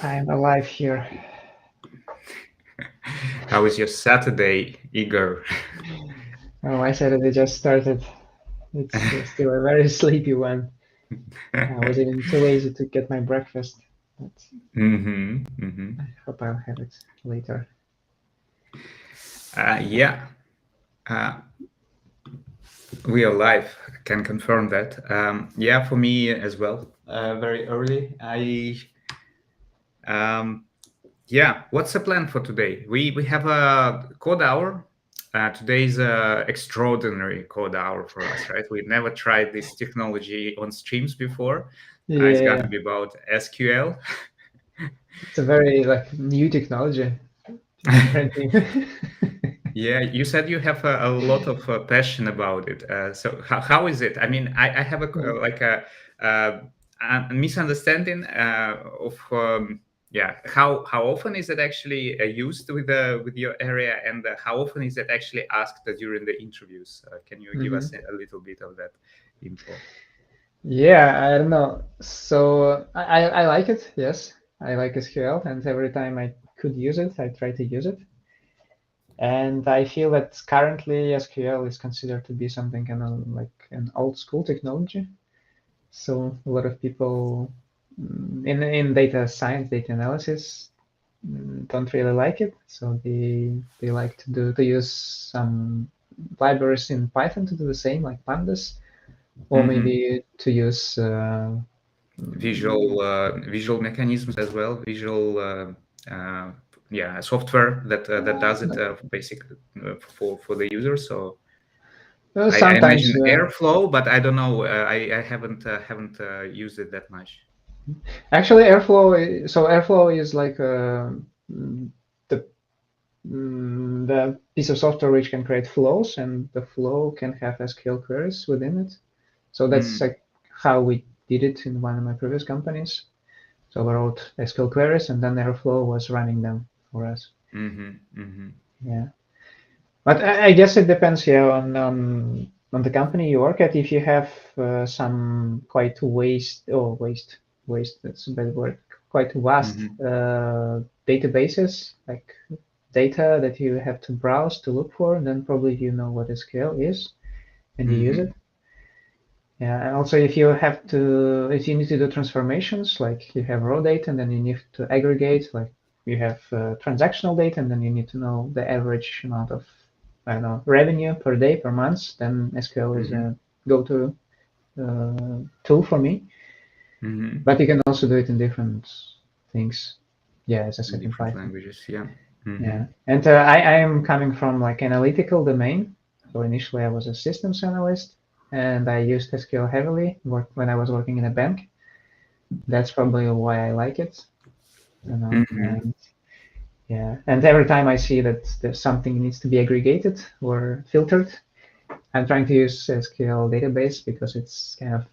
I'm alive here. How is your Saturday, Igor? Oh, I said it just started. It's still a very sleepy one. I was even too lazy to get my breakfast, but I hope I'll have it later. Yeah, uh, we are live. I can confirm that. Yeah, for me as well. Very early. Um, yeah. What's the plan for today? We have a code hour. Today is a extraordinary code hour for us, right? We never tried this technology on streams before. It's going to Yeah, be about SQL. it's a very like new technology. It's brand new. Yeah, you said you have a lot of passion about it. So how is it? I mean, I have uh, a misunderstanding of yeah, how often is it actually used with your area, and how often is it actually asked during the interviews? Can you give us hmm a little bit of that info? Yeah, I don't know. So I like it. Yes, I like SQL, and every time I could use it, I try to use it. And I feel that currently SQL is considered to be something kind of like an old school technology. So a lot of people in data science, data analysis, don't really like it. So they like to use some libraries in Python to do the same, like pandas, or Hmm. maybe to use Visual mechanisms as well, visual uh, yeah, software that does it basically for the user. So I sometimes. imagine Airflow, but I don't know. I haven't used it that much. Actually, Airflow. So Airflow is like the the piece of software which can create flows, and the flow can have SQL queries within it. So that's Mm, like how we did it in one of my previous companies. So we wrote SQL queries, and then Airflow was running them for us. mm-hmm, mm-hmm, Yeah, but I guess it depends, yeah, on the company you work at. If you have some quite waste, that's a bad word, quite vast mm-hmm, databases, like data that you have to browse to look for, then probably you know what SQL is and you use mm-hmm, it. Yeah, and also if you need to do transformations, like you have raw data and then you need to aggregate, like you have transactional data and then you need to know the average amount of, I don't know, revenue per day, per month, then SQL is mm-hmm, a go-to tool for me. mm-hmm. But you can also do it in different things. Yeah, as I In said, in different Python. languages, yeah. Mm-hmm, Yeah, and I am coming from like analytical domain. So initially I was a systems analyst, and I used SQL heavily when I was working in a bank. That's probably why I like it, you know. mm-hmm, And yeah, and every time I see that there's something needs to be aggregated or filtered, I'm trying to use SQL database because it's kind of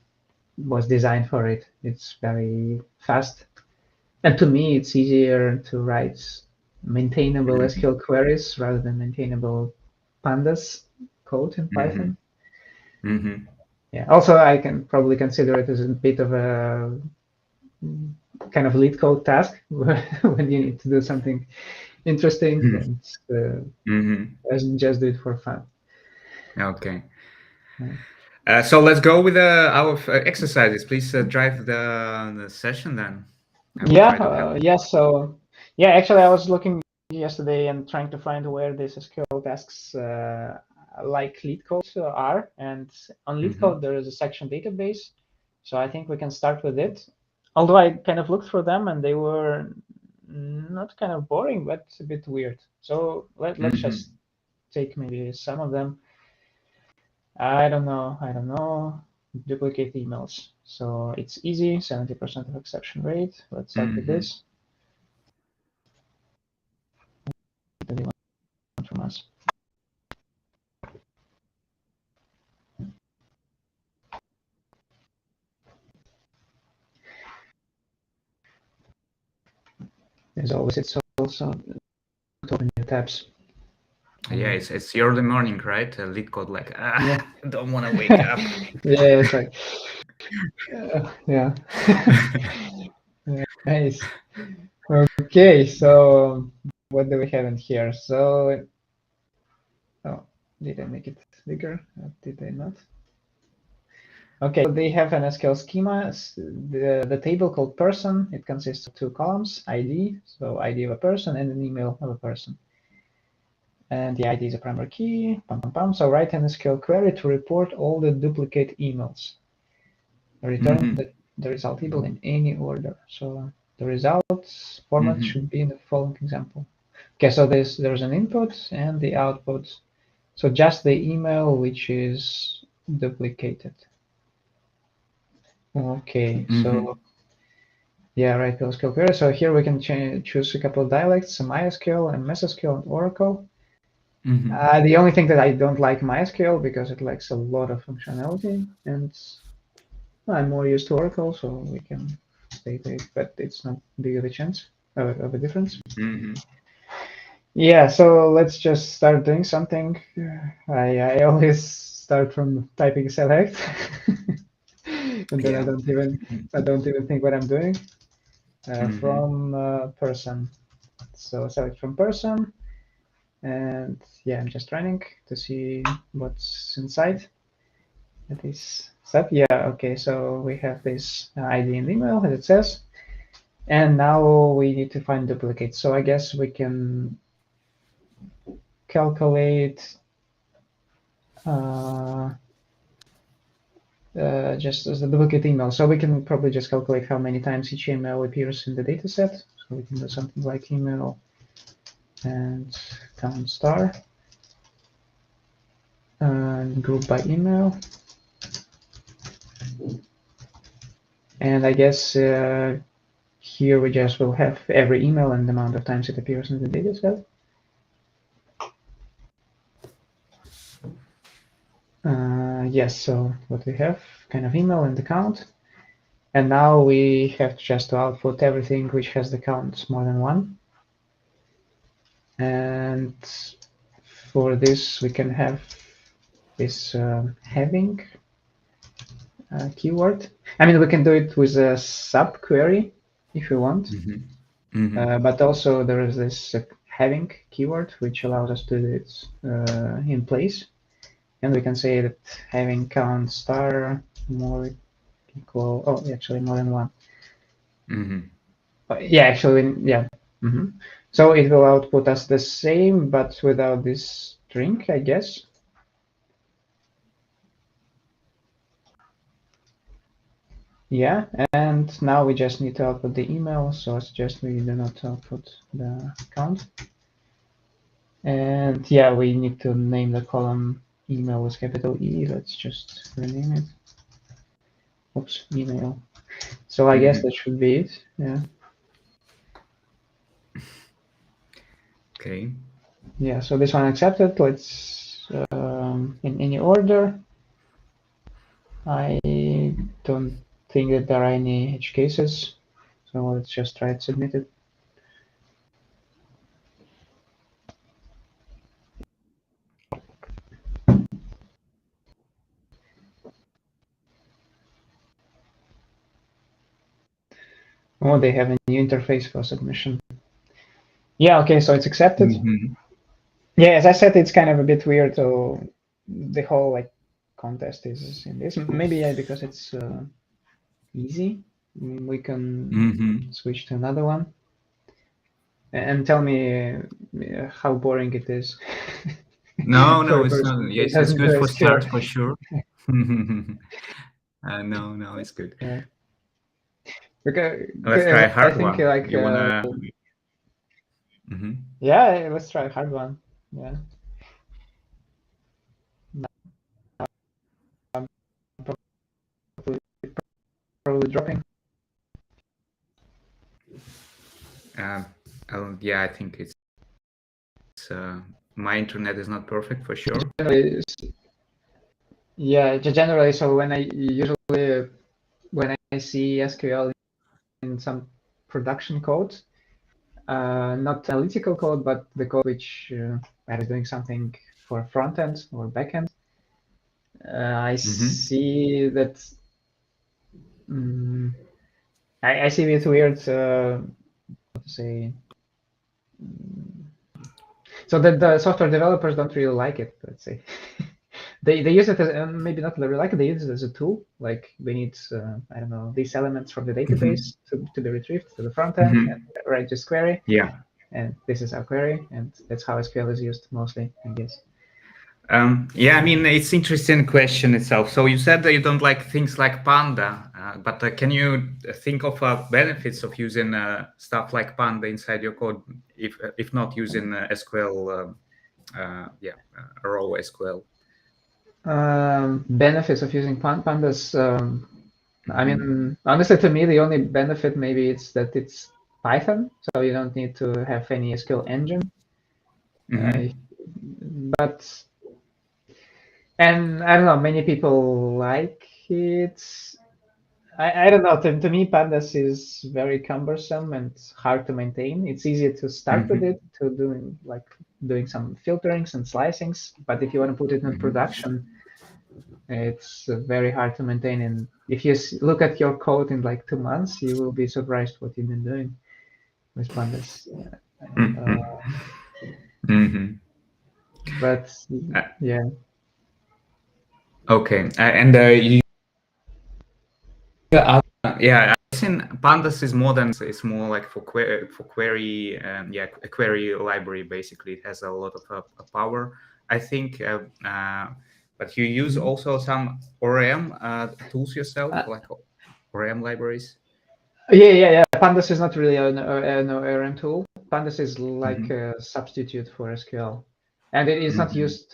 was designed for it. It's very fast, and to me, it's easier to write maintainable mm-hmm, SQL queries rather than maintainable pandas code in mm-hmm, Python. mm-hmm. Yeah. Also, I can probably consider it as a bit of a kind of lead code task when you need to do something interesting and Mm-hmm. just do it for fun. Okay. Yeah. So let's go with our exercises. Please drive the session then. I will Yeah. try to help. Yeah. So yeah, actually, I was looking yesterday and trying to find where these SQL tasks like LeetCode are, and on Mm-hmm. LeetCode there is a section database. So I think we can start with it. Although I kind of looked through them and they were not kind of boring, but a bit weird. So let's just Mm-hmm. take maybe some of them. I don't know. Duplicate emails. So it's easy, 70% of exception rate. Let's start with Mm-hmm. this. What do they want from us? As always, it's also to open new tabs. Yeah, Um, it's early morning, right? Lead code like yeah. don't want to wake up. Yeah, it's like, yeah. Nice. Okay, so what do we have in here? So, oh, did I make it bigger? Did I not? Okay, so they have an SQL schema. The table called person, it consists of two columns, ID, so ID of a person, and an email of a person. And the ID is a primary key, pam, pam, pam. So write an SQL query to report all the duplicate emails. Return the result table in any order. So the results format should be in the following example. Okay, so there's an input and the output. So just the email which is duplicated. Okay, so yeah, right, PostgreSQL query. So here we can choose a couple of dialects, MySQL and MesoSQL and Oracle. The only thing that I don't like MySQL because it lacks a lot of functionality, and I'm more used to Oracle, so we can stay there, but it's not big of a chance of a difference. Yeah, so let's just start doing something. I always start from typing select, and then I don't even think what I'm doing. From person. So select from person, and yeah, I'm just running to see what's inside. That is set. Yeah, okay. So we have this ID and email as it says, and now we need to find duplicates. So I guess we can calculate just as the duplicate email. So we can probably just calculate how many times each email appears in the data set. So we can do something like email and count star and group by email. And I guess here we just will have every email and the amount of times it appears in the data set. Yes, so what we have, kind of email and the count. And now we have just to output everything which has the count more than one. And for this, we can have this having keyword. I mean, we can do it with a subquery if you want. But also there is this having keyword, which allows us to do it in place. And we can say that having count star more equal, oh, actually more than one. Yeah, actually, yeah. So it will output us the same, but without this string, I guess. Yeah, and now we just need to output the email, so I suggest we do not output the count. And yeah, we need to name the column email with capital E. Let's just rename it. Oops, email. So I guess that should be it. Yeah. Okay. Yeah, so this one accepted. Let's in any order. I don't think that there are any edge cases. So let's just try to submit it. Oh, they have a new interface for submission. Yeah, okay, so it's accepted. Yeah, as I said, it's kind of a bit weird. So the whole like contest is in this. Maybe yeah, because it's easy. We can switch to another one. And tell me how boring it is. No, For no, a it's person not. who Yes, it's doesn't do good for SQL. start for sure. No, no, it's good. Yeah. Because Let's try a I hard think one. like You wanna? yeah, let's try a hard one. Yeah. I'm probably dropping. Yeah, I think it's my internet is not perfect for sure. Yeah, generally. So when I usually when I see SQL in some production code, not analytical code, but the code which I was doing something for front end or back end, I see that I see it weird to say, so that the software developers don't really like it, let's say. They use it as, maybe not really like it, they use it as a tool. Like we need, I don't know, these elements from the database to be retrieved to the front end and write this query. Yeah. And this is our query, and that's how SQL is used mostly, I guess. Yeah, I mean, it's interesting question itself. So you said that you don't like things like Panda, but can you think of benefits of using stuff like Panda inside your code, if not using SQL, raw SQL? Benefits of using pandas. I mean, honestly, to me, the only benefit maybe it's that it's Python, so you don't need to have any SQL engine. But and I don't know, many people like it. I don't know. To me, pandas is very cumbersome and hard to maintain. It's easy to start with it, to doing some filterings and slicings. But if you want to put it in production, it's very hard to maintain. And if you look at your code in like 2 months, you will be surprised what you've been doing with pandas. But yeah. Okay, and you. Yeah, I think pandas is more than, it's more like for query, a query library. Basically, it has a lot of power, I think. But you use also some ORM tools yourself, like ORM libraries. Yeah. Pandas is not really an ORM tool. Pandas is like a substitute for SQL, and it is not used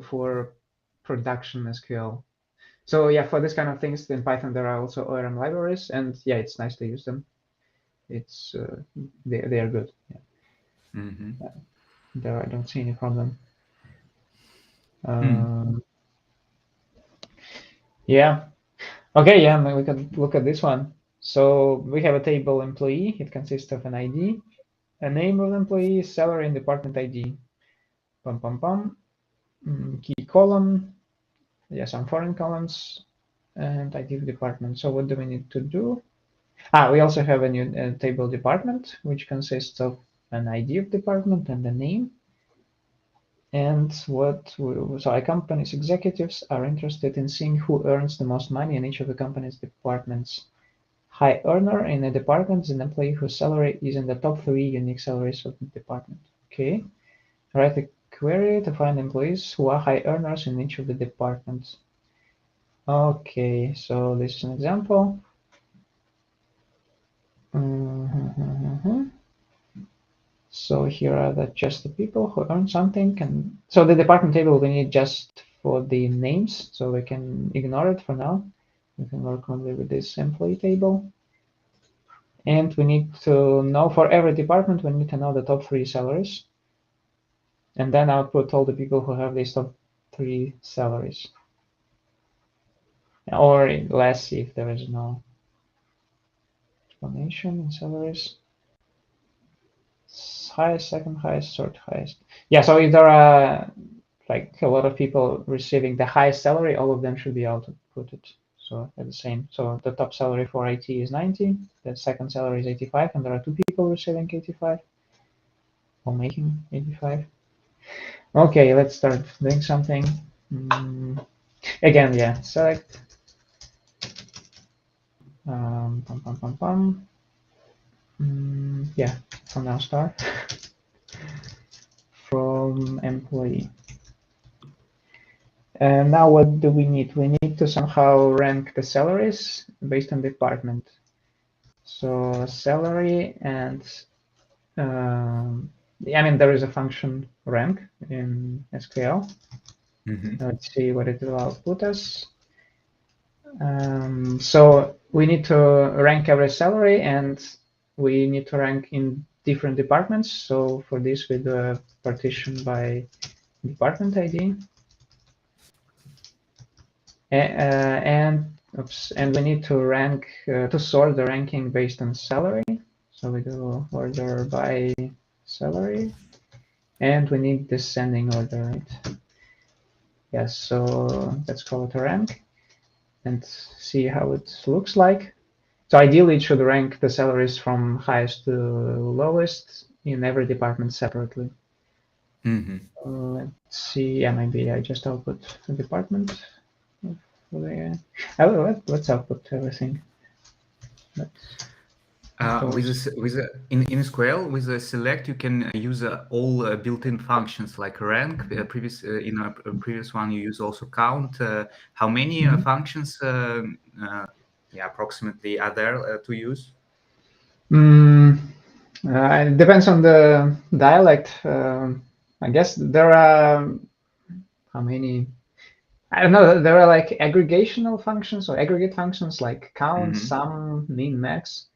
for production SQL. So yeah, for this kind of things in Python, there are also ORM libraries, and yeah, it's nice to use them. It's they are good. Yeah. There, I don't see any problem. Yeah. Okay. Yeah, we can look at this one. So we have a table employee. It consists of an ID, a name of the employee, salary, and department ID. Key column. Yeah, some foreign columns, and ID of department. So what do we need to do? We also have a new table department, which consists of an ID of department and a name. And so our company's executives are interested in seeing who earns the most money in each of the company's departments. High earner in a department is an employee whose salary is in the top 3 unique salaries of the department. Okay. Write a query to find employees who are high earners in each of the departments. Okay, so this is an example. So here are just the people who earn something. And so the department table we need just for the names, so we can ignore it for now. We can work only with this employee table. And we need to know for every department, we need to know the top 3 salaries. And then output all the people who have these top 3 salaries. Or less if there is no explanation in salaries. Highest, second highest, third highest. Yeah, so if there are like a lot of people receiving the highest salary, all of them should be outputted. So at the same. So the top salary for IT is 90, the second salary is 85, and there are 2 people receiving 85 or making 85. Okay, let's start doing something. Again, yeah, select. Yeah, from now start. From employee. And now what do we need? We need to somehow rank the salaries based on department. So salary and I mean, there is a function rank in SQL. Let's see what it will output us. So we need to rank every salary, and we need to rank in different departments. So for this, we do a partition by department ID. And we need to rank to sort the ranking based on salary. So we do order by salary, and we need descending order, right? Yes, so let's call it a rank and see how it looks like. So ideally, it should rank the salaries from highest to lowest in every department separately. Let's see. Yeah, maybe I just output the department. Let's output everything. In SQL with a select you can use all built-in functions like rank. In a previous one you use also count. How many functions? Approximately are there to use? It depends on the dialect. I guess there are how many? I don't know. There are like aggregational functions or aggregate functions like count, sum, min, max.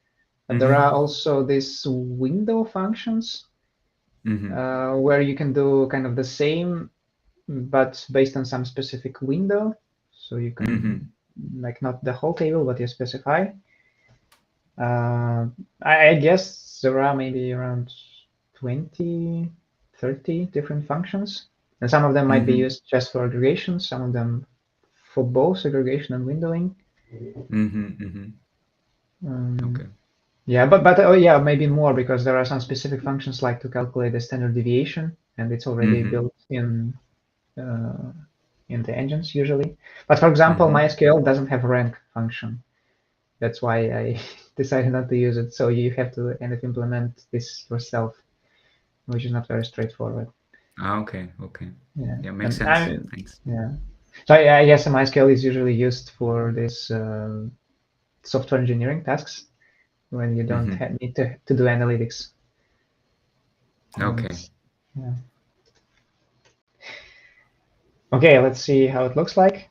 But there are also these window functions where you can do kind of the same, but based on some specific window. So you can like not the whole table, but you specify. I guess there are maybe around 20, 30 different functions. And some of them might be used just for aggregation, some of them for both aggregation and windowing. Okay. Yeah, but oh yeah, maybe more because there are some specific functions like to calculate the standard deviation, and it's already built in the engines usually. But for example, MySQL doesn't have a rank function. That's why I decided not to use it. So you have to kind of implement this yourself, which is not very straightforward. Okay. Yeah, makes And sense. Thanks. Yeah. So I guess MySQL is usually used for this software engineering tasks when you don't need to do analytics. Okay. Yeah. Okay, let's see how it looks like.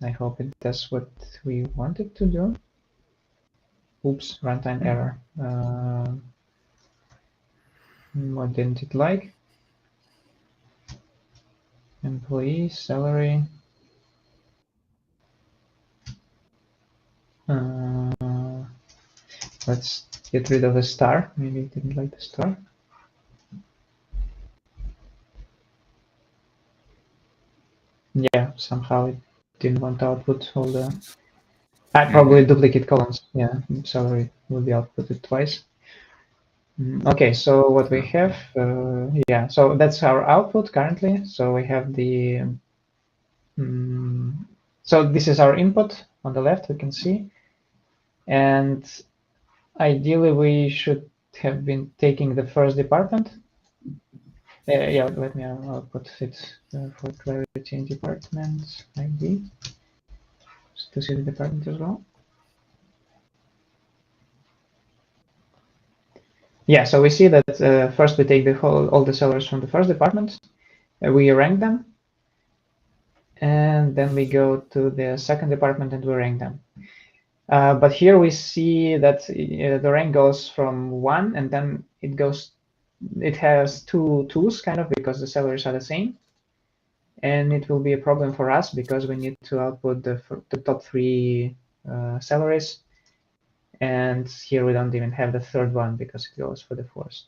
I hope it does what we want it to do. Oops, runtime error. What didn't it like? Employee, salary. Let's get rid of the star. Maybe it didn't like the star. Yeah, somehow it didn't want to output all the... probably duplicate columns. Yeah, salary will be outputted twice. Okay, so what we have, yeah, so that's our output currently. So we have the, so this is our input on the left, we can see. And ideally, we should have been taking the first department. Yeah, let me output it for clarity in department ID to see the department as well. Yeah, so we see that first we take all the sellers from the first department, we rank them, and then we go to the second department and we rank them. But here we see that the rank goes from 1 and then it has 2 twos kind of because the salaries are the same. And it will be a problem for us because we need to output the top 3 salaries. And here we don't even have the third one because it goes for the fourth.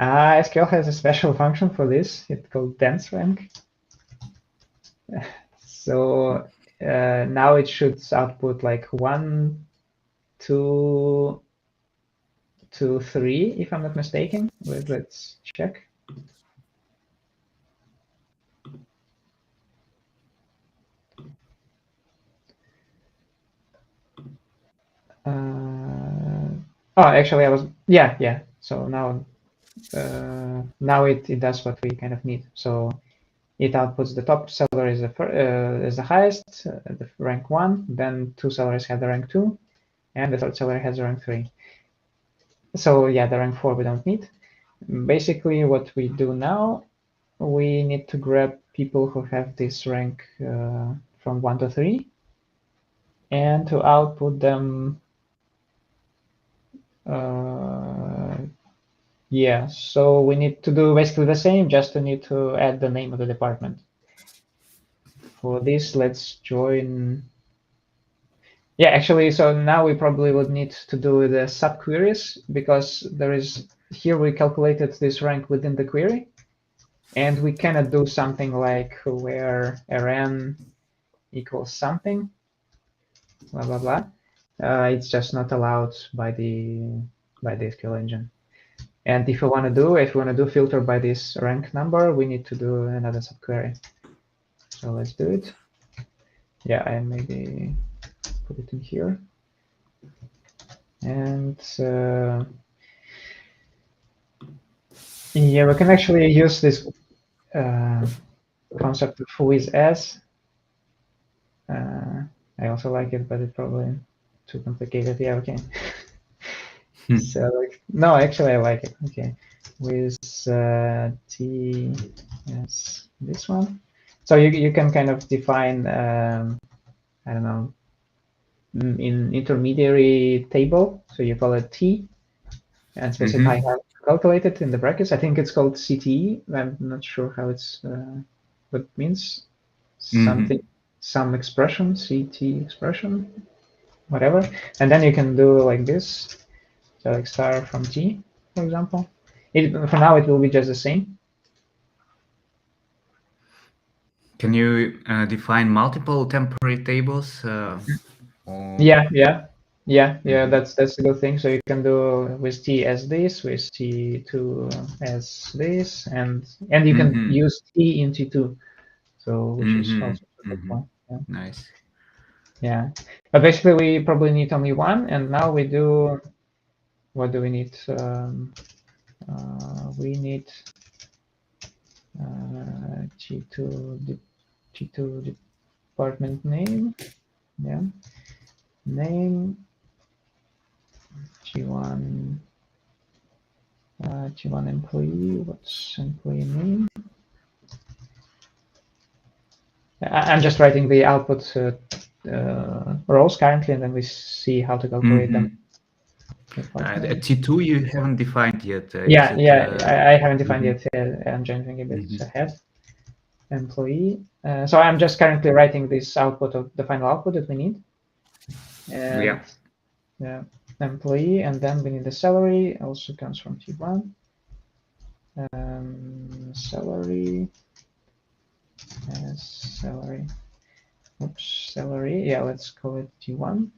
SQL has a special function for this. It's called dense rank. So now it should output like 1, 2, 2, 3, if I'm not mistaken. Let's check. Oh, actually, I was, yeah. So now it does what we kind of need. So it outputs the top salary as the highest, the rank 1, then 2 salaries have the rank 2, and the third salary has the rank 3. So yeah, the rank 4 we don't need. Basically, what we do now, we need to grab people who have this rank from 1 to 3 and to output them. Yeah, so we need to do basically the same, just need to add the name of the department. For this, let's join. Yeah, actually, so now we probably would need to do the subqueries because here we calculated this rank within the query, and we cannot do something like where rn equals something, blah, blah, blah. It's just not allowed by the SQL engine. And if we want to do filter by this rank number, we need to do another subquery. So let's do it. Yeah, I maybe put it in here. And yeah, we can actually use this concept of who is as. I also like it, but it's probably too complicated. Yeah, okay. So no, actually I like it. Okay, with T as this one. So you can kind of define I don't know, in intermediary table. So you call it T and specify how to calculate it in the brackets. I think it's called CTE. I'm not sure how it's what it means. Something, some expression, CT expression, whatever. And then you can do like this. So like star from T, for example. For now, it will be just the same. Can you define multiple temporary tables? Yeah. That's the good thing. So you can do with T as this, with T2 as this, and you can use T in T2. So which is also fun. Yeah. Nice. Yeah, but basically we probably need only one, and now we do. What do we need? We need G2 department name. Yeah, name G1 G1 employee. What's employee name? I'm just writing the output rows currently, and then we see how to calculate them. T2 you haven't defined yet. Yeah, I haven't defined yet. I'm jumping a bit ahead. Employee. So I'm just currently writing this output of the final output that we need. And yeah, employee, and then we need the salary. Also comes from T1. Salary. Salary. Oops, salary. Yeah, let's call it T1.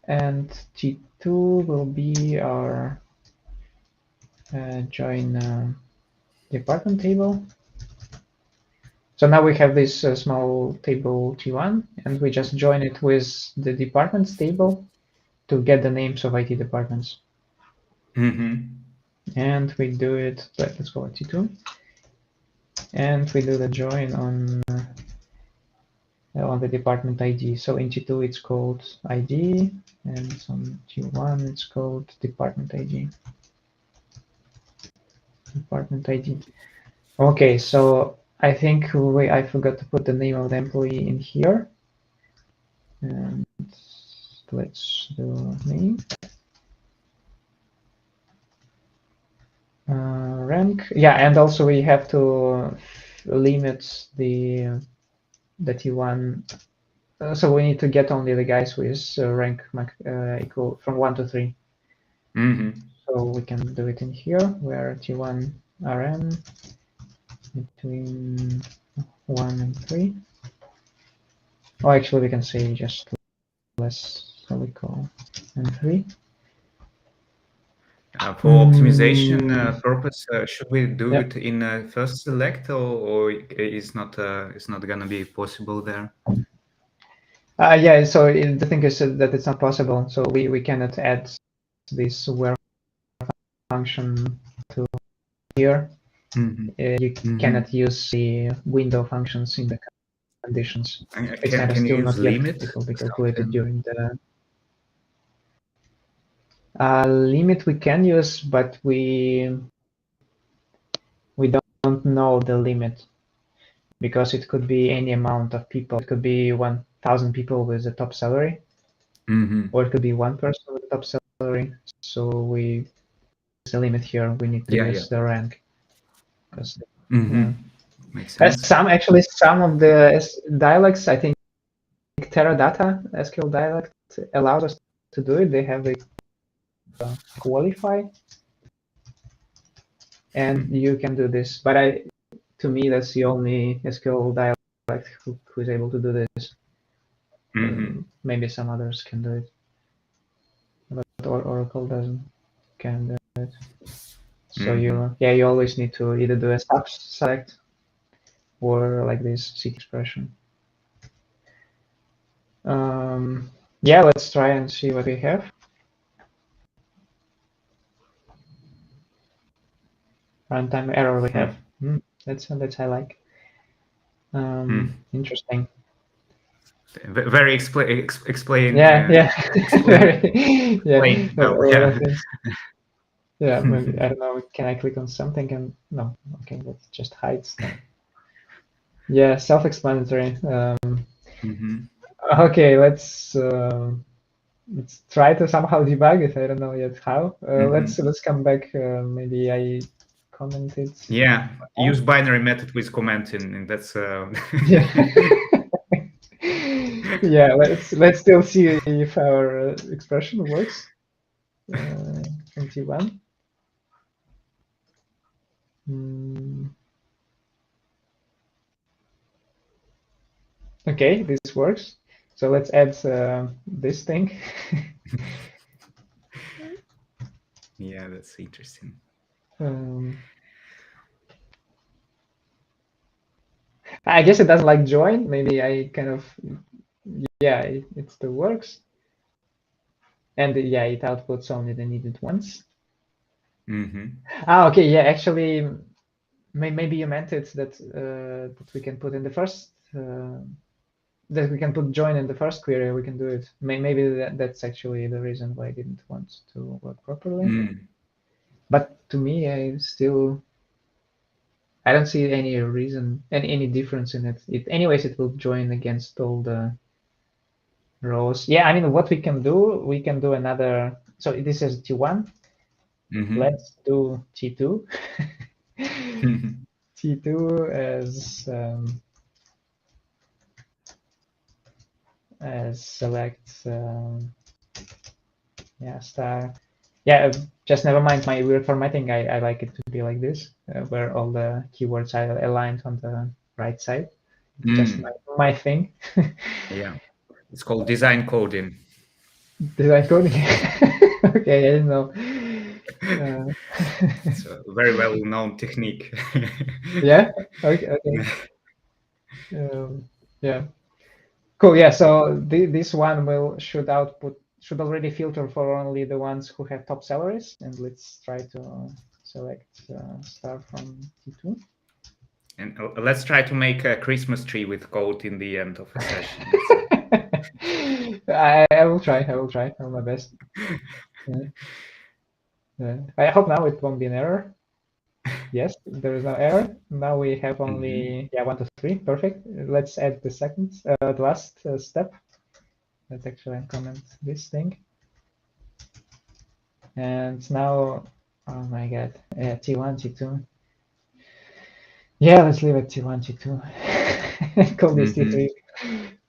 And T2 will be our join department table. So now we have this small table T1, and we just join it with the departments table to get the names of IT departments. And we do it, let's call it T2. And we do the join on the department ID. So in T2 it's called ID, and on T1 it's called department ID. Department ID. Okay, so I think I forgot to put the name of the employee in here. And let's do name. Rank. Yeah, and also we have to limit the T1. So we need to get only the guys with rank equal from 1 to 3. So we can do it in here, where T1 RN between 1 and 3. Oh, actually, we can say just less, so we call and 3. For optimization purpose, should we do it in first select, or it's not gonna be possible there? Yeah, so the thing is that it's not possible. So we cannot add this where function to here. You cannot use the window functions in the conditions. It's kind of still not yet able to be calculated during the limit. We can use, but we don't know the limit, because it could be any amount of people. It could be 1,000 people with a top salary, or it could be one person with a top salary. So we the limit here. We need to use the rank, because makes sense. Some of the dialects, I think Teradata SQL dialect allows us to do it. They have the qualify, and you can do this. But to me, that's the only SQL dialect who is able to do this. Maybe some others can do it, but Oracle can do it. So you always need to either do a sub select or like this CT expression. Yeah, let's try and see what we have. Runtime error we have. That's I like. Interesting. Very explain. Yeah. Explain A well. lot Yeah. of things. Yeah, maybe, I don't know. Can I click on something and no? Okay, that just hides them. Yeah, self-explanatory. Okay, let's try to somehow debug it. I don't know yet how. Let's come back. Maybe I commented. Yeah, use binary method with commenting, and that's Yeah. Yeah, let's still see if our expression works. From T1. Okay, this works. So let's add this thing. Yeah, that's interesting. I guess it doesn't like join. Maybe I kind of, yeah, it still works. And yeah, it outputs only the needed ones. Okay, yeah, actually, maybe you meant it that that we can put in the first, that we can put join in the first query. We can do it. Maybe that's actually the reason why I didn't want to work properly. But to me, I don't see any reason, any difference in it. Anyways, it will join against all the rows. Yeah, I mean, what we can do another. So this is T1. Let's do T2. T2 as select. Yeah, star. Yeah, just never mind my weird formatting. I like it to be like this, where all the keywords are aligned on the right side. Just my thing. Yeah, it's called design coding. Design coding. Okay, I didn't know. It's a very well-known technique. Yeah. Okay. Yeah. Cool. Yeah. So this one should already filter for only the ones who have top salaries, and let's try to select star from T2. And let's try to make a Christmas tree with code in the end of a session. I will try. I'll my best. I hope now it won't be an error. Yes, there is no error. Now we have only 1 to 3. Perfect. Let's add the the last step. Let's actually uncomment this thing. And now, oh my god, T1, T2. Yeah, let's leave it T1, T2. Call this T3.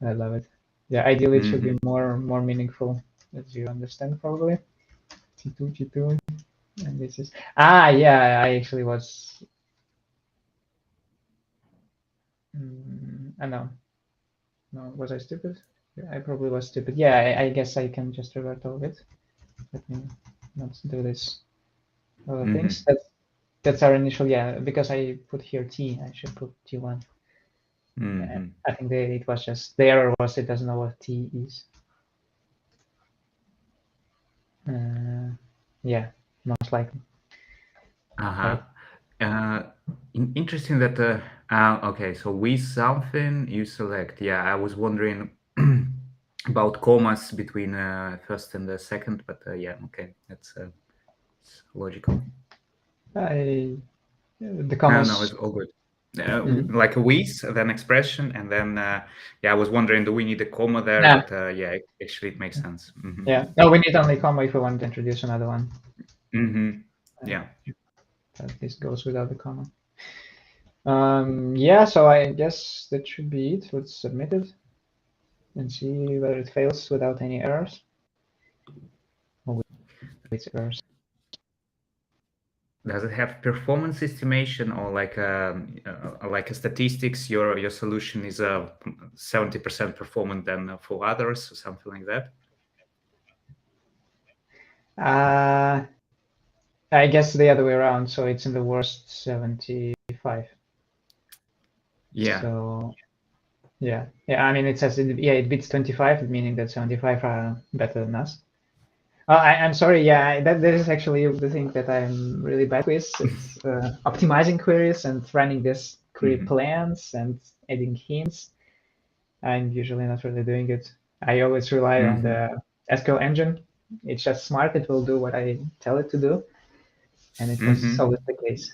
I love it. Yeah, ideally it should be more meaningful, as you understand probably. T2, T2, and this is yeah. I actually was. I know. No, was I stupid? I probably was stupid. Yeah, I guess I can just revert all of it. Let me not do this other things. That's our initial, yeah, because I put here T, I should put T1. I think it was just, the error was it doesn't know what T is. Yeah, most likely. Interesting that okay, so with something you select. Yeah, I was wondering about commas between first and the second, but yeah, okay, that's logical. The commas. No, it's all good. Like a with, then expression, and then yeah, I was wondering, do we need a comma there? Yeah. But yeah, actually, it makes sense. Yeah. No, we need only comma if we want to introduce another one. Yeah. This goes without the comma. Yeah, so I guess that should be it. Let's submit it and see whether it fails without any errors. Or with errors. Does it have performance estimation or like a statistics? Your solution is 70% performant than for others, or something like that? I guess the other way around. So it's in the worst 75. Yeah. So yeah. I mean, it says it beats 25, meaning that 75 are better than us. I'm sorry. Yeah, that is actually the thing that I'm really bad with. It's optimizing queries and running this query plans and adding hints. I'm usually not really doing it. I always rely on the SQL engine. It's just smart. It will do what I tell it to do, and it was always the case.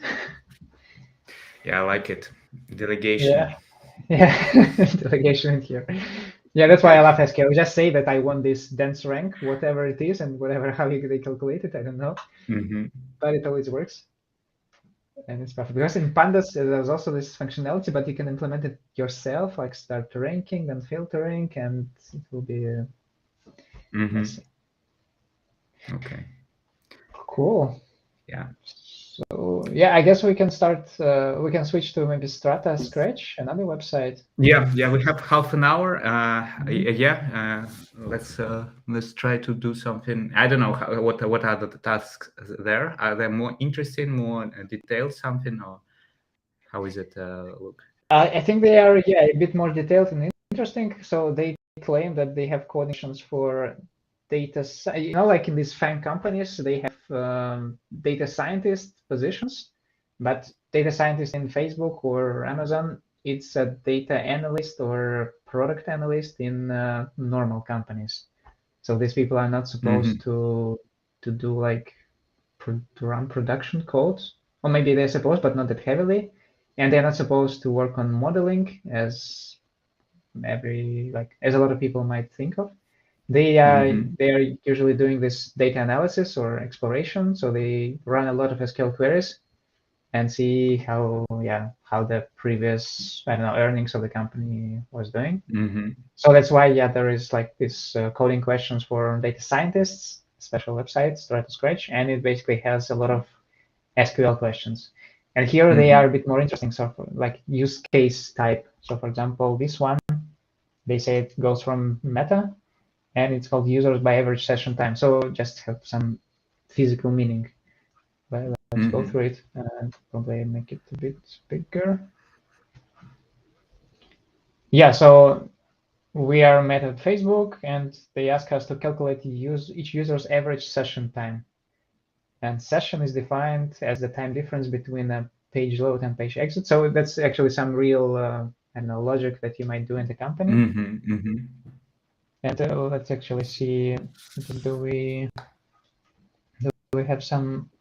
Yeah, I like it. Delegation. Yeah, delegation in here. Yeah, that's why I love SQL. Just say that I want this dense rank, whatever it is, and whatever how they calculate it, I don't know, but it always works, and it's perfect. Because in Pandas there's also this functionality, but you can implement it yourself, like start ranking, then filtering, and it will be messy. Okay. Cool. Yeah. So yeah, I guess we can start. We can switch to maybe Strata Scratch, another website. Yeah, we have half an hour. Let's try to do something. I don't know what are the tasks there. Are they more interesting, more detailed, something, or how is it look? I think they are a bit more detailed and interesting. So they claim that they have connections for data. Like in these FANG companies, they have data scientist positions, but data scientist in Facebook or Amazon, it's a data analyst or product analyst in normal companies. So these people are not supposed to do like to run production code, or maybe they're supposed, but not that heavily, and they're not supposed to work on modeling as a lot of people might think of. They are usually doing this data analysis or exploration, so they run a lot of SQL queries and see how the previous earnings of the company was doing. So that's why there is like this coding questions for data scientists, special websites, Strata Scratch, and it basically has a lot of SQL questions. And here they are a bit more interesting, so like use case type. So for example, this one, they say it goes from meta, and it's called users by average session time. So just have some physical meaning. But let's go through it and probably make it a bit bigger. Yeah, so we are met at Facebook, and they ask us to calculate each user's average session time. And session is defined as the time difference between a page load and page exit. So that's actually some real logic that you might do in the company. And let's actually see, do we have some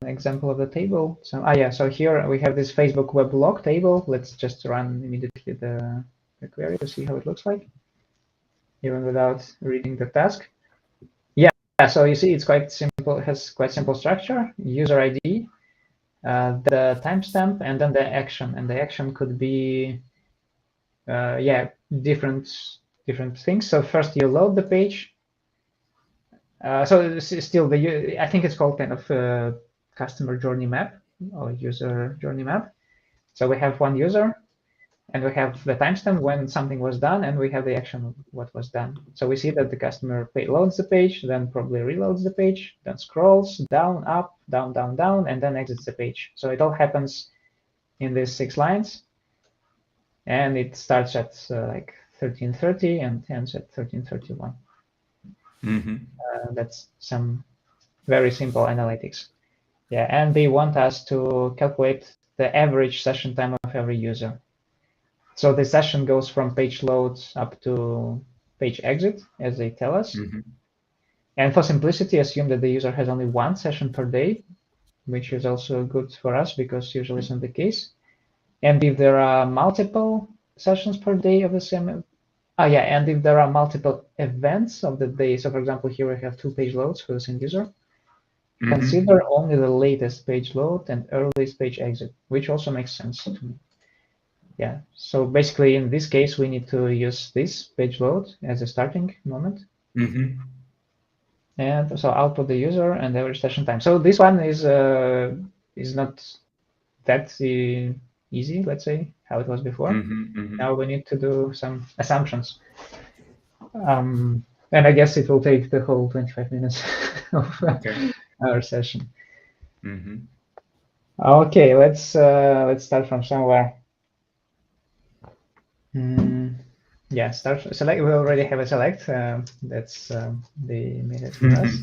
example of the table? So here we have this Facebook web log table. Let's just run immediately the query to see how it looks like, even without reading the task. Yeah, so you see it's quite simple. It has quite simple structure: user ID, the timestamp, and then the action. And the action could be different things. So first you load the page. So it's still I think it's called kind of customer journey map or user journey map. So we have one user, and we have the timestamp when something was done, and we have the action of what was done. So we see that the customer loads the page, then probably reloads the page, then scrolls down, up, down, down, down, and then exits the page. So it all happens in these 6 lines, and it starts at like 13:30 and ends at 13:31. That's some very simple analytics. Yeah, and they want us to calculate the average session time of every user. So the session goes from page load up to page exit, as they tell us. And for simplicity, assume that the user has only one session per day, which is also good for us because usually it's not the case. And if there are multiple sessions per day of the same, and if there are multiple events of the day, so for example, here we have 2 page loads for the same user, consider only the latest page load and earliest page exit, which also makes sense to me. Yeah, so basically in this case, we need to use this page load as a starting moment. And so output the user and average session time. So this one is not that easy, let's say, how it was before. Now we need to do some assumptions. And I guess it will take the whole 25 minutes of our session. Okay, let's start from somewhere. Yeah, start select. We already have a select. That's the minute for us.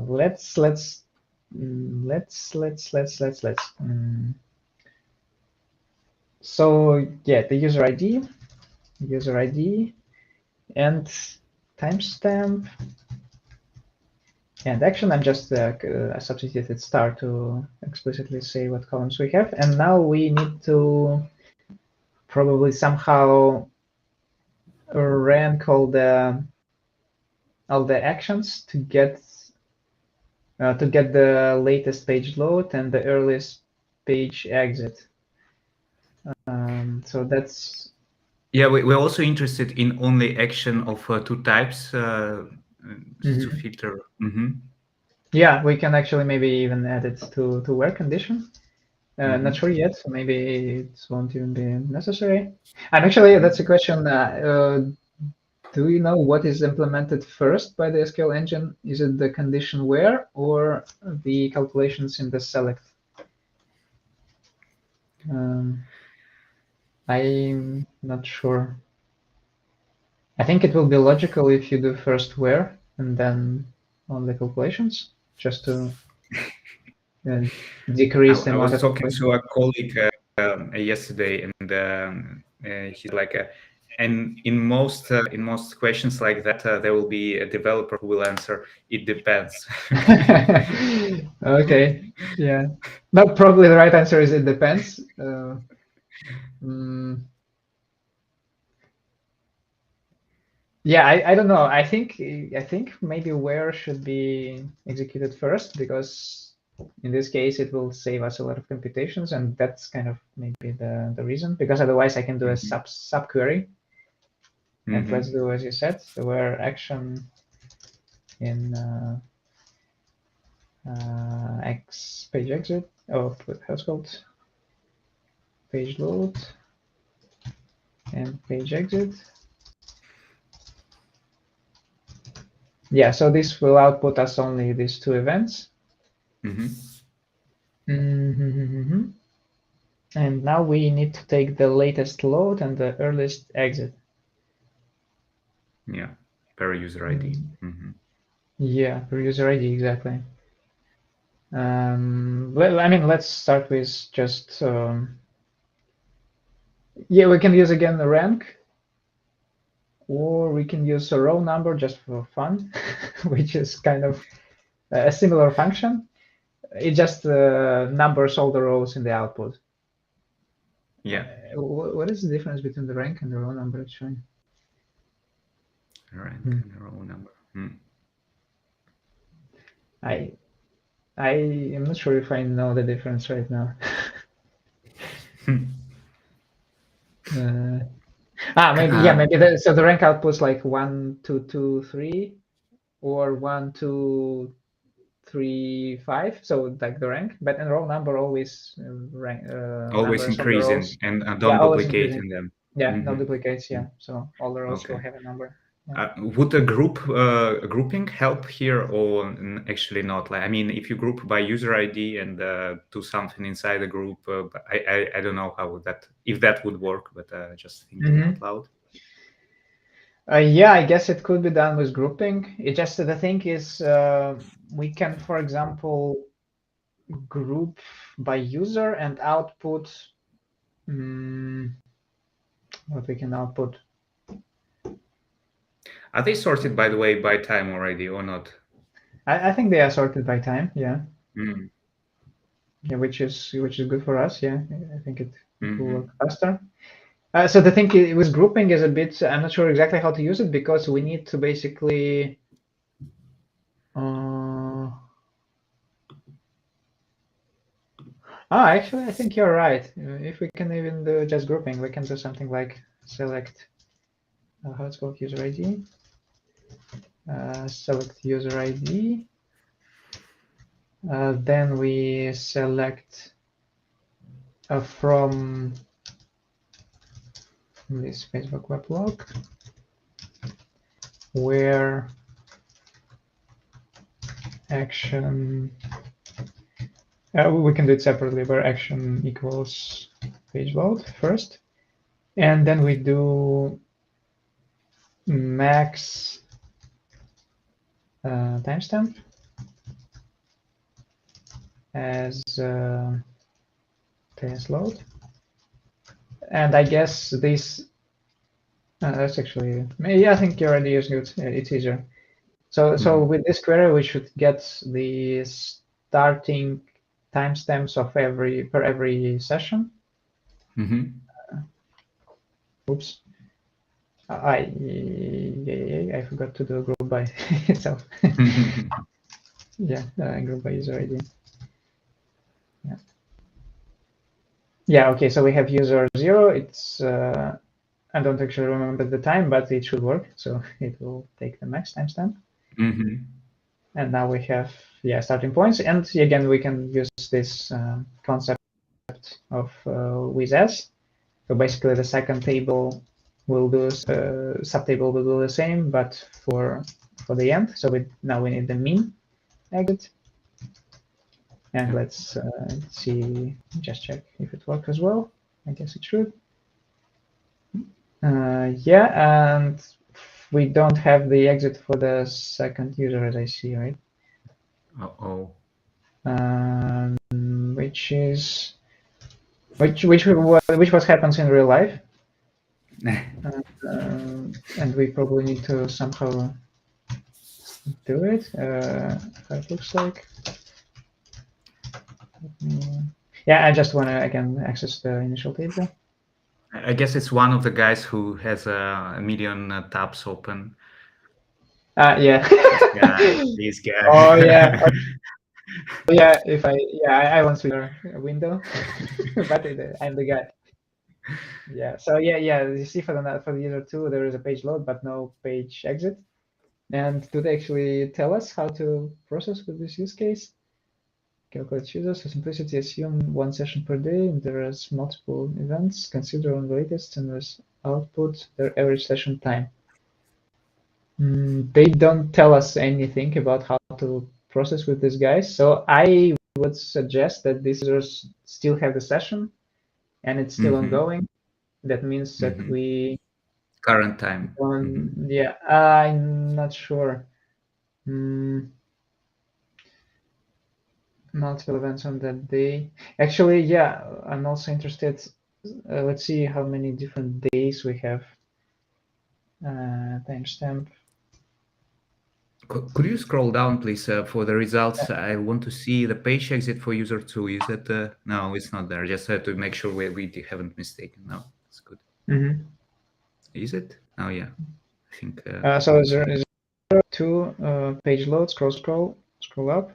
Let's. So yeah, the user ID, and timestamp, and action. I'm just substituted star to explicitly say what columns we have. And now we need to probably somehow rank all the actions to get the latest page load and the earliest page exit. So that's. Yeah, we're also interested in only action of two types to filter. Yeah, we can actually maybe even add it to where condition. Not sure yet. So maybe it won't even be necessary. And actually, that's a question. Do you know what is implemented first by the SQL engine? Is it the condition where or the calculations in the select? I'm not sure. I think it will be logical if you do first where and then on the calculations, just to decrease the I amount was of talking calculation. to a colleague yesterday, and he's like, and in most questions like that, there will be a developer who will answer, "It depends." Okay, yeah. But probably the right answer is it depends. Yeah, I don't know. I think maybe where should be executed first, because in this case it will save us a lot of computations, and that's kind of maybe the reason. Because otherwise I can do a subquery, and let's do as you said, the where action in X page exit. Oh, how's called page load and page exit. Yeah, so this will output us only these two events. And now we need to take the latest load and the earliest exit. Yeah, per user ID. Yeah, per user ID, exactly. I mean, let's start with just, yeah, we can use again the rank, or we can use a row number just for fun, which is kind of a similar function. It just numbers all the rows in the output. Yeah. What is the difference between the rank and the row number actually? Rank and row number. I am not sure if I know the difference right now. Maybe yeah, maybe so the rank outputs like 1, 2, 2, 3, or 1, 2, 3, 5. So like the rank, but in row number always Always numbers of the increasing rows. and Yeah, don't always duplicate increasing. in them. Yeah, no duplicates. Yeah, so all the rows will Okay. have a number. Yeah. Would a grouping help here, or actually not? Like, I mean, if you group by user ID and do something inside the group, I don't know how if that would work, but just thinking out loud. Yeah, I guess it could be done with grouping. It just the thing is, we can, for example, group by user and output. What we can output. Are they sorted, by the way, by time already or not? I think they are sorted by time. Yeah. Mm. Yeah, which is good for us. Yeah, I think it will work faster. So the thing with grouping is a bit. I'm not sure exactly how to use it, because we need to basically. Actually, I think you're right. If we can even do just grouping, we can do something like select. How it's called, user ID. select user ID. Then we select from this Facebook weblog where action, we can do it separately, where action equals page load first. And then we do max timestamp as TS load. And I guess this, that's actually, yeah, I think you already used it. It's easier. So with this query, we should get the starting timestamps of every session. Oops. I forgot to do group by itself. Yeah, group by user ID. Yeah. Yeah. Okay. So we have user 0. It's I don't actually remember the time, but it should work. So it will take the max timestamp. And now we have starting points. And again, we can use this concept of with S. So basically, the second table will do subtable will do the same, but for the end. So now we need the mean exit. And let's see, just check if it works as well. I guess it should. Yeah, and we don't have the exit for the second user, as I see, right? Which what happens in real life. And we probably need to somehow do it. How it looks like. Yeah, I just want to again access the initial table. I guess it's one of the guys who has a million tabs open. Yeah. This guy. Oh yeah. Yeah. If I want to your window, but I'm the guy. Yeah. So yeah. You see for the user 2, there is a page load, but no page exit. And do they actually tell us how to process with this use case? Calculate users for simplicity. Assume one session per day, and there is multiple events. Consider on the latest and as output their average session time. They don't tell us anything about how to process with these guys. So I would suggest that these users still have the session and it's still ongoing. That means that we current time. Yeah, I'm not sure. Multiple events on that day. Actually, yeah, I'm also interested. Let's see how many different days we have. Timestamp. Could you scroll down, please, for the results? I want to see the page exit for user 2. Is that no? It's not there. Just have to make sure we haven't mistaken. No, it's good. Is it? Oh yeah, I think. So 0, 2 page load. Scroll up.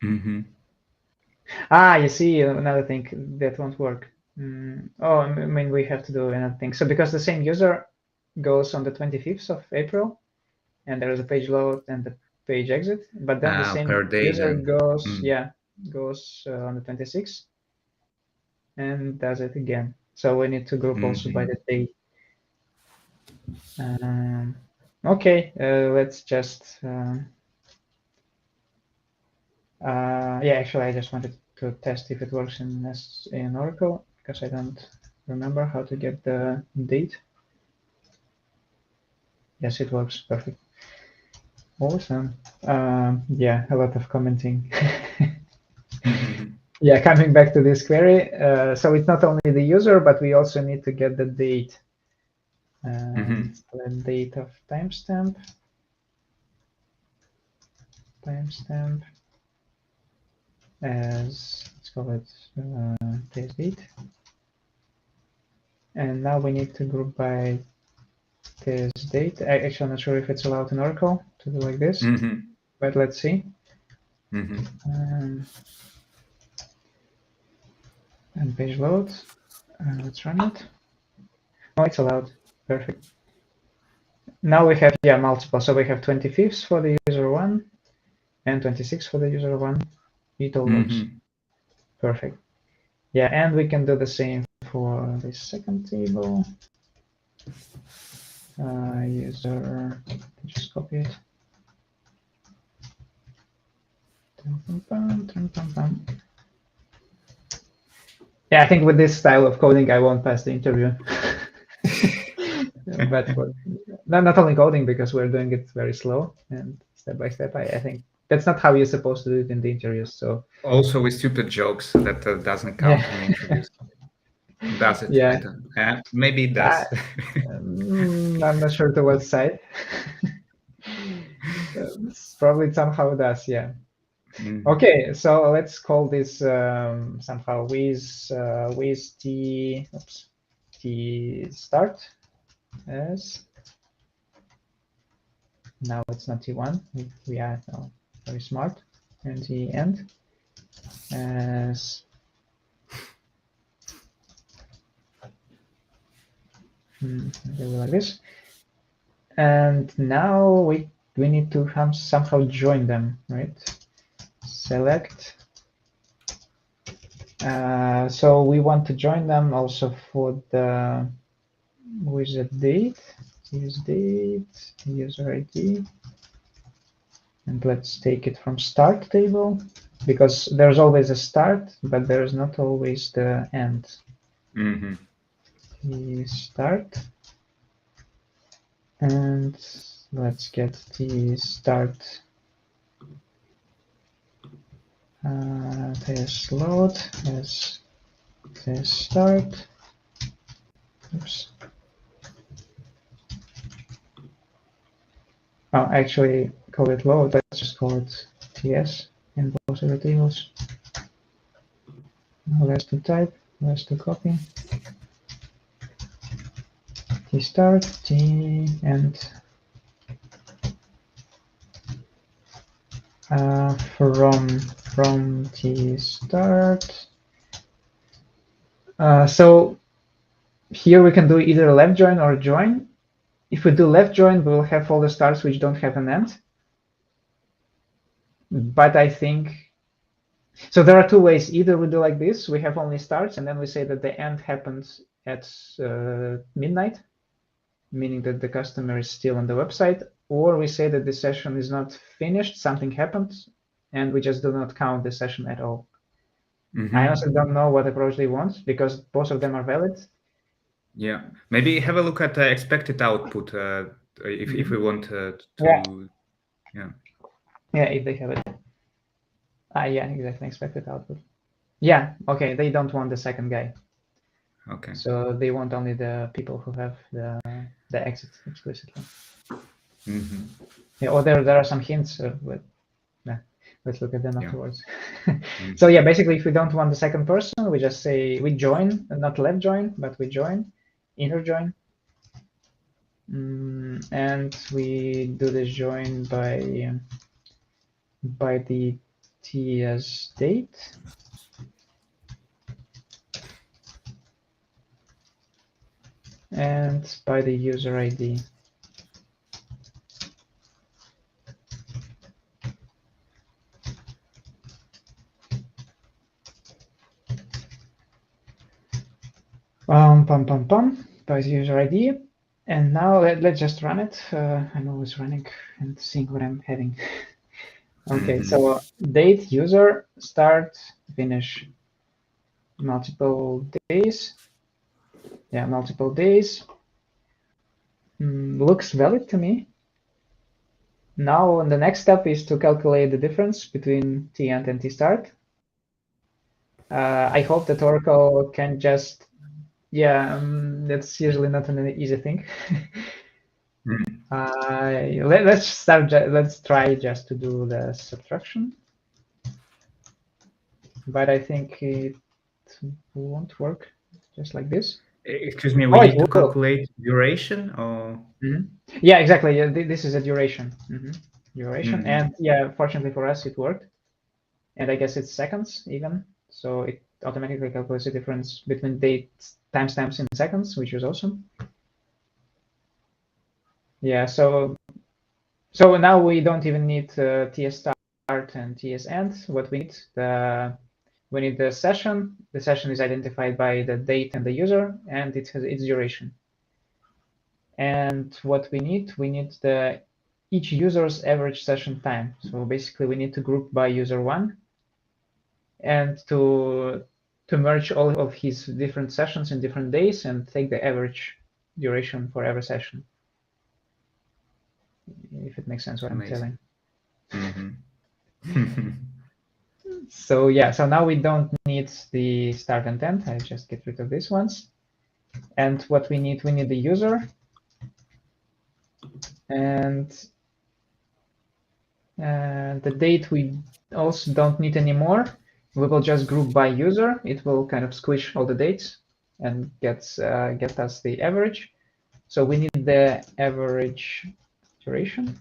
You see another thing that won't work. Oh, I mean we have to do another thing. So because the same user goes on the 25th of April, and there is a page load and the page exit, but then the same user goes on the 26th and does it again. So we need to group also by the day. Okay, let's just actually I just wanted to test if it works in Oracle, because I don't remember how to get the date. Yes, it works. Perfect. Awesome. Yeah, a lot of commenting. Yeah, coming back to this query, so it's not only the user, but we also need to get the date. The date of timestamp. As let's call it test date. And now we need to group by test date. Actually, I'm not sure if it's allowed in Oracle to do like this, but let's see. And page load. Let's run it. Oh, it's allowed. Perfect. Now we have, yeah, multiple. So we have 25th for the user 1 and 26 for the user 1. It all works. Perfect. Yeah, and we can do the same for the second table. User, just copy it. Yeah, I think with this style of coding, I won't pass the interview. But for, not only coding, because we're doing it very slow and step by step, I think that's not how you're supposed to do it in the interviews. So also with stupid jokes that doesn't count in interviews. Does it? Yeah. I don't. Maybe it does. I'm not sure to what side. Probably somehow does, yeah. Okay, so let's call this somehow with t start as. Now it's not t1. We are now very smart, and the end as. Like this, and now we need to somehow join them, right? Select. So we want to join them also for the with the date, use date, user ID, and let's take it from start table, because there's always a start, but there's not always the end. Start, and let's get the start test load as test start. Oops. Oh, actually, call it load. Let's just call it TS in both of the tables. Less to type, less to copy. T start, T end. From T start. So here we can do either left join or join. If we do left join, we'll have all the starts which don't have an end. But I think, so there are two ways. Either we do like this, we have only starts, and then we say that the end happens at midnight, meaning that the customer is still on the website, or we say that the session is not finished, something happened, and we just do not count the session at all. I honestly don't know what approach they want, because both of them are valid. Yeah, maybe have a look at the expected output if we want to. Yeah. Yeah, if they have it. Yeah, exactly. Expected output. Yeah. Okay. They don't want the second guy. Okay. So they want only the people who have the exit explicitly. Yeah. Or there are some hints, but let's look at them afterwards. So yeah, basically, if we don't want the second person, we just say we join, not left join, but we join, inner join. And we do this join by the TS date. And by the user ID. By the user ID. And now let's just run it. I'm always running and seeing what I'm having. Okay, so date, user, start, finish, multiple days. Yeah, multiple days. Looks valid to me. Now, the next step is to calculate the difference between t end and t start. I hope that Oracle can just, yeah, that's usually not an easy thing. Let's try just to do the subtraction, but I think it won't work just like this. Excuse me, we need to calculate duration, or? Yeah, exactly. Yeah, this is a duration. Duration, and yeah, fortunately for us, it worked. And I guess it's seconds even, so it automatically calculates the difference between date timestamps in seconds, which is awesome. Yeah, so now we don't even need TS start and TS end. What we need the session. The session is identified by the date and the user, and it has its duration. And what we need each user's average session time. So basically, we need to group by user one, and to merge all of his different sessions in different days and take the average duration for every session. If it makes sense what Amazing. I'm telling. Mm-hmm. So yeah, so now we don't need the start and end. I just get rid of these ones. And what we need the user. And the date we also don't need anymore. We will just group by user. It will kind of squish all the dates and get us the average. So we need the average duration.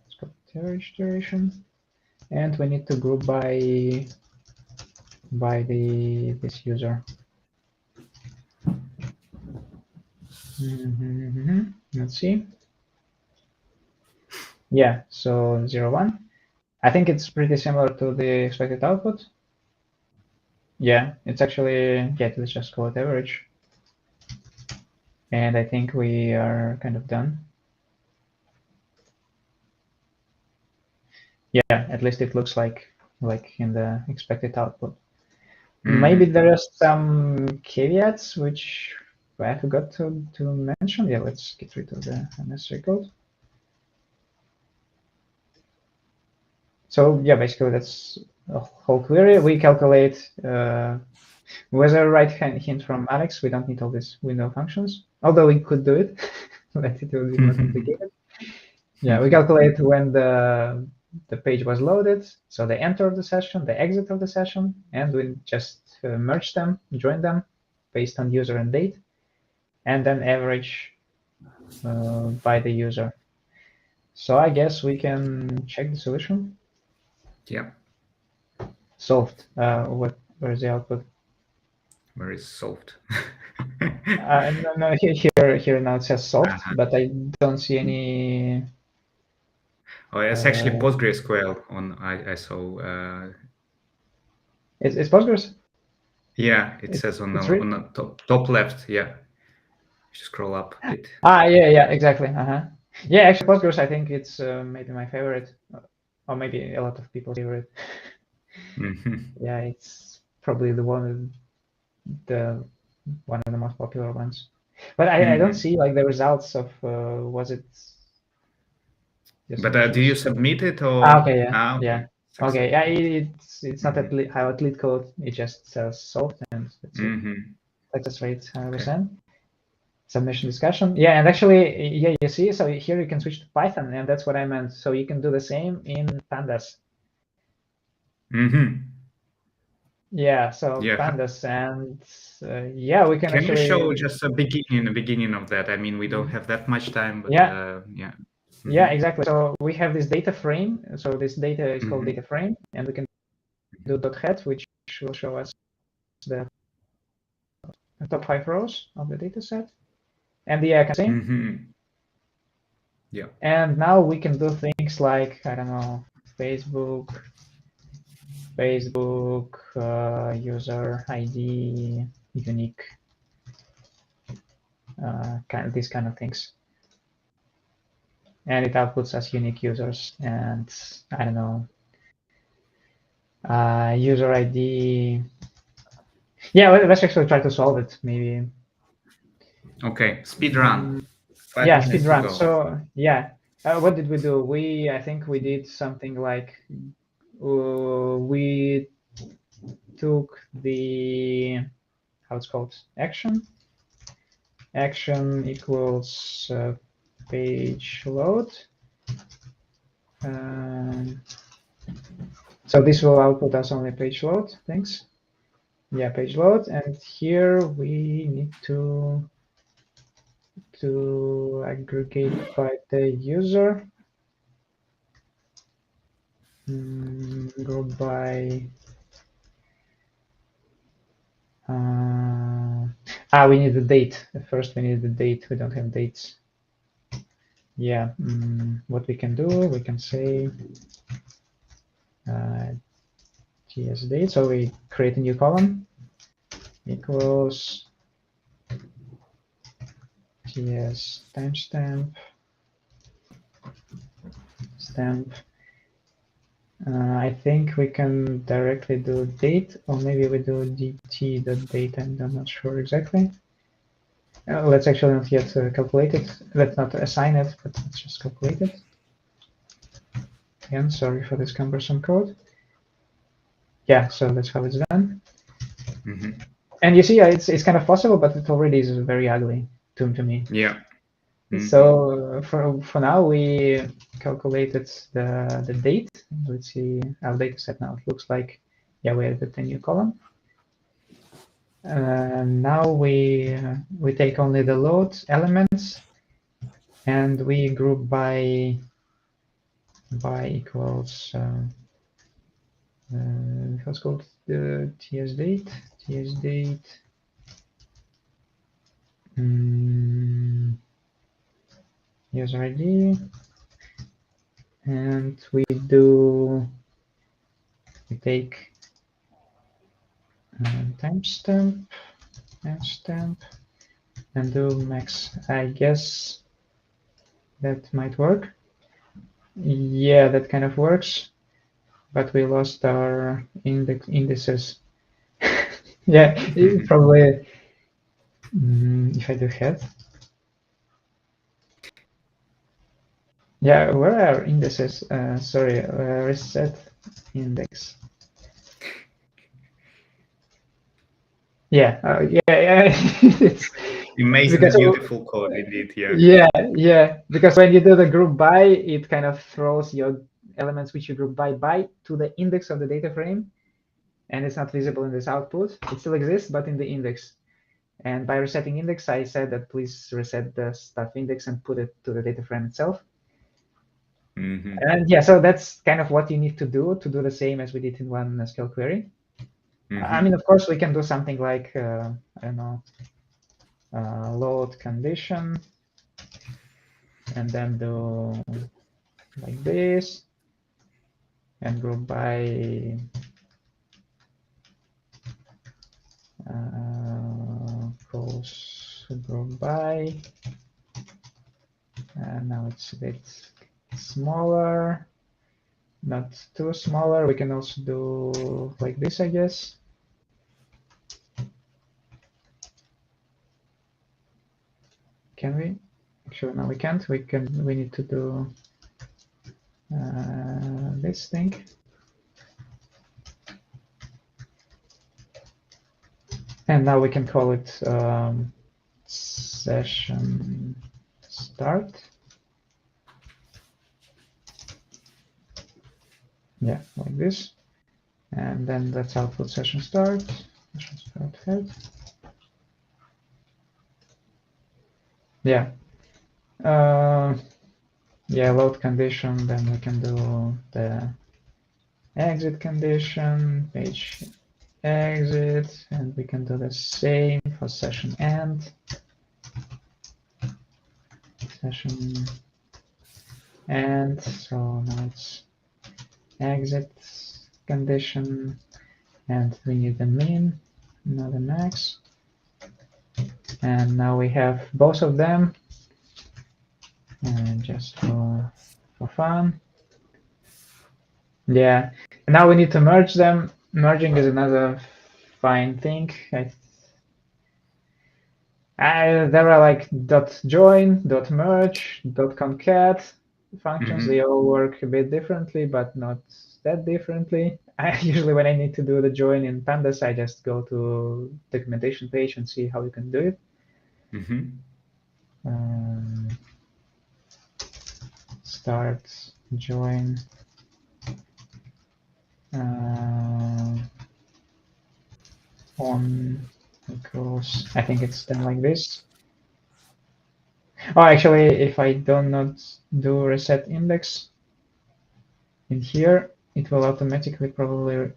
Let's go average duration, and we need to group by this user. Let's see. Yeah, so 0, 1. I think it's pretty similar to the expected output. Yeah, it's actually, yeah, let's just call it average. And I think we are kind of done. Yeah, at least it looks like in the expected output. Maybe there are some caveats which I forgot to mention. Yeah, let's get rid of the unnecessary code. So yeah, basically that's a whole query. We calculate whether right hint from Alex. We don't need all these window functions, although we could do it, but it will be more complicated. Yeah, we calculate when the page was loaded, so the enter of the session, the exit of the session, and we just merge them, join them based on user and date, and then average by the user. So I guess we can check the solution. Yeah. Solved. Where is the output? Where is solved? No, here now it says solved, but I don't see any. Oh, it's actually PostgreSQL on I saw. It's Postgres. Yeah, it says on it's the top left. Yeah, scroll up a bit. Yeah, exactly. Yeah, actually, Postgres. I think it's maybe my favorite, or maybe a lot of people's favorite. Yeah, it's probably the one of the most popular ones. But I don't see like the results of was it. But do you submit it or? Okay, yeah, okay. yeah. Okay, yeah, it's not how at LeetCode. It just says solved and that's it. Success rate 100%. Submission discussion. Yeah, and actually, yeah, you see, so here you can switch to Python, and that's what I meant. So you can do the same in pandas. Yeah, so pandas, and yeah, we can actually. You show just a beginning of that? I mean, we don't have that much time, but yeah. Yeah. Yeah, exactly. So we have this data frame. So this data is called data frame, and we can do .head, which will show us the top 5 rows of the data set. And the I can say. Yeah. And now we can do things like, I don't know, Facebook user ID, unique, these kind of things. And it outputs as unique users, and I don't know, user ID. Yeah, let's actually try to solve it, maybe. Okay, speed run. Yeah, speed run. So yeah, what did we do? I think we did something like we took the how it's called action equals page load. So this will output us only page load. Thanks. Yeah, page load, and here we need to aggregate by the user. Go by. We need the date. First, we need the date. We don't have dates. Yeah, what we can do, we can say ts date. So we create a new column equals ts timestamp stamp. I think we can directly do date, or maybe we do dt.date. I'm not sure exactly. Let's actually not yet calculate it. Let's not assign it, but let's just calculate it. Again, sorry for this cumbersome code. Yeah, so that's how it's done. And you see, it's kind of possible, but it already is very ugly to me. Yeah. So for now, we calculated the date. Let's see our data set now. It looks like, yeah, we added a new column. Now we take only the load elements, and we group by equals what's called the ts date user ID, and we take timestamp and do max. I guess that might work. Yeah, that kind of works, but we lost our indices. Yeah, probably. If I do head. Yeah, where are indices? Sorry, reset index. Yeah, yeah. It's Amazing, because beautiful code indeed. yeah, because when you do the group by, it kind of throws your elements which you group by to the index of the data frame, and it's not visible in this output. It still exists, but in the index. And by resetting index, I said that please reset the stuff index and put it to the data frame itself. And yeah, so that's kind of what you need to do the same as we did in one SQL query. I mean, of course, we can do something like, I don't know, load condition, and then do like this, and group by goes group by, and now it's a bit smaller, not too smaller. We can also do like this, I guess. Can we? Actually, no, we can't. We need to do this thing. And now we can call it session start. Yeah, like this. And then let's output session start. Session start head. Yeah. Yeah, load condition. Then we can do the exit condition, page exit, and we can do the same for session end. Session end. So now it's exit condition, and we need the min, not the max. And now we have both of them, and just for fun. Yeah, and now we need to merge them. Merging is another fine thing. There are like .join, .merge, .concat functions. They all work a bit differently, but not that differently. Usually when I need to do the join in pandas, I just go to documentation page and see how you can do it. Start join on equals, I think it's done like this. Oh, actually, if I do not do reset index in here, it will automatically probably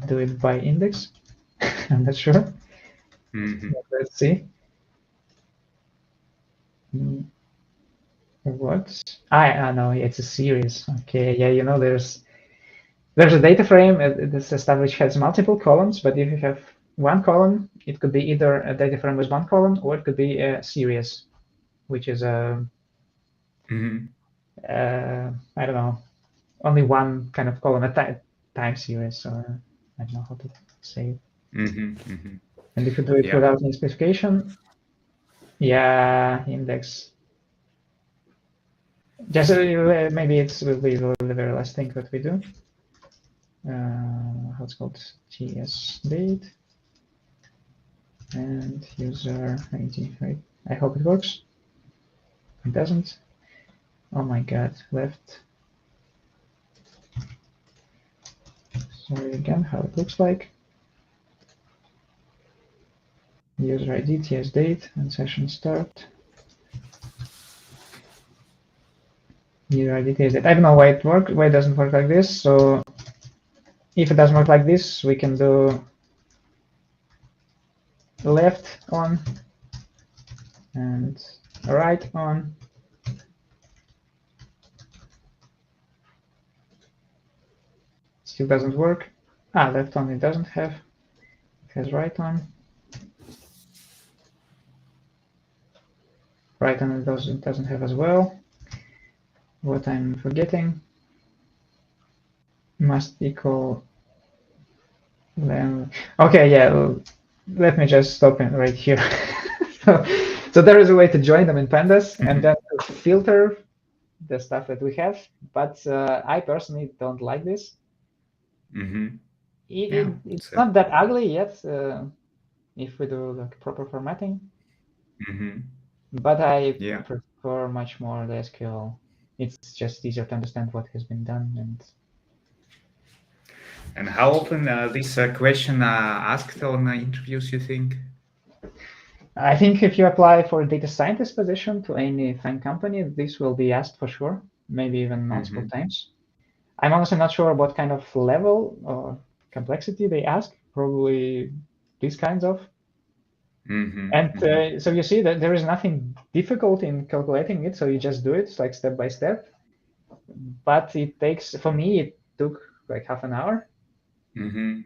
do it by index. I'm not sure. Let's see. What? I know it's a series. Okay, yeah, there's a data frame. This established has multiple columns, but if you have one column, it could be either a data frame with one column or it could be a series, which is a I don't know, only one kind of column, time series, or I don't know how to say it. And if you do it without any specification, yeah, index. Just maybe it will be the very last thing that we do. How it's called? TS date and user ID, right? I hope it works. It doesn't. Oh my god, left. Sorry again, how it looks like. User ID, TS date, and session start. User ID, TS date. I don't know why it doesn't work like this. So if it doesn't work like this, we can do left on and right on. Still doesn't work. Left on it doesn't have. It has right on. Right on it doesn't have as well. What I'm forgetting must equal then. Okay, yeah. Let me just stop it right here. so there is a way to join them in pandas and then to filter the stuff that we have. But I personally don't like this. It's not that ugly yet if we do like proper formatting. But I prefer much more the SQL. It's just easier to understand what has been done. And how often this question asked on interviews, you think? I think if you apply for a data scientist position to any FANG company, this will be asked for sure, maybe even multiple times. I'm honestly not sure what kind of level or complexity they ask, probably these kinds of. And so you see that there is nothing difficult in calculating it, so you just do it like step by step. But it takes, for me, it took like half an hour.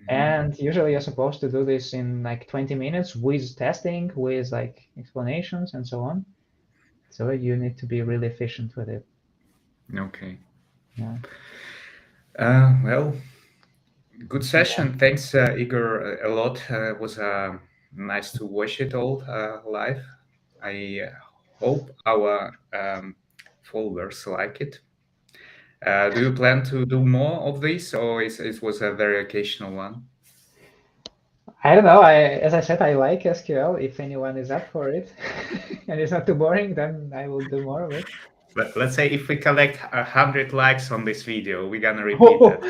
And usually you're supposed to do this in like 20 minutes with testing, with like explanations and so on. So you need to be really efficient with it. Okay. Yeah. Well, good session. Thanks, Igor, a lot. It was nice to watch it all live. I hope our followers like it. Do you plan to do more of this, or it was a very occasional one? I don't know. As I said, I like SQL. If anyone is up for it and it's not too boring, then I will do more of it. Let's say if we collect 100 likes on this video, we're gonna repeat that.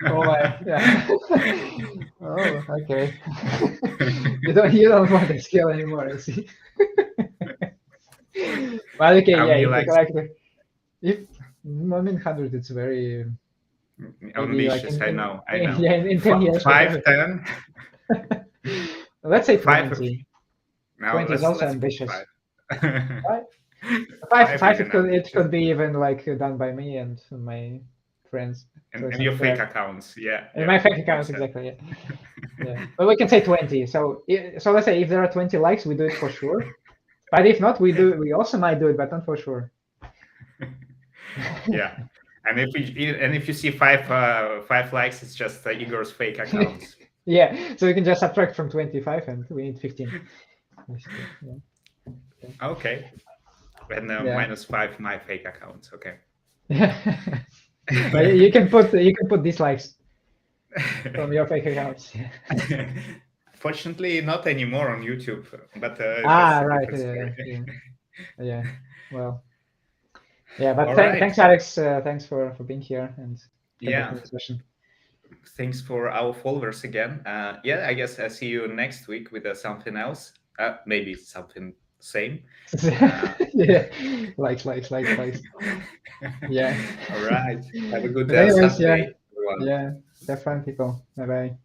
Oh my, yeah. Oh, okay. you don't want SQL anymore, I see. Well, okay, How yeah. many If likes? you collect, I mean 100, it's very ambitious. Like I know. Yeah, in 10 years. 5, 10. Let's say 5. 20. Now 20 is also let's put ambitious. 5. 5 even it could be even like done by me and my friends. and your fake accounts, And my fake accounts, exactly. Yeah. But we can say 20. So let's say if there are 20 likes, we do it for sure. But if not, we also might do it, but not for sure. Yeah. And if you see five likes, it's just Igor's fake accounts. Yeah. So we can just subtract from 25, and we need 15. Okay. And -5 my fake accounts. Okay. But you can put dislikes from your fake accounts. Fortunately, not anymore on YouTube. But right. Yeah. Well. Yeah, but thanks, Alex. Thanks for being here and conducting this session. Thanks for our followers again. Yeah, I guess I see you next week with something else. Maybe something same. Yeah, likes. Yeah. All right. Have a good Anyways, Sunday, everyone. Yeah. Have fun, people. Bye bye.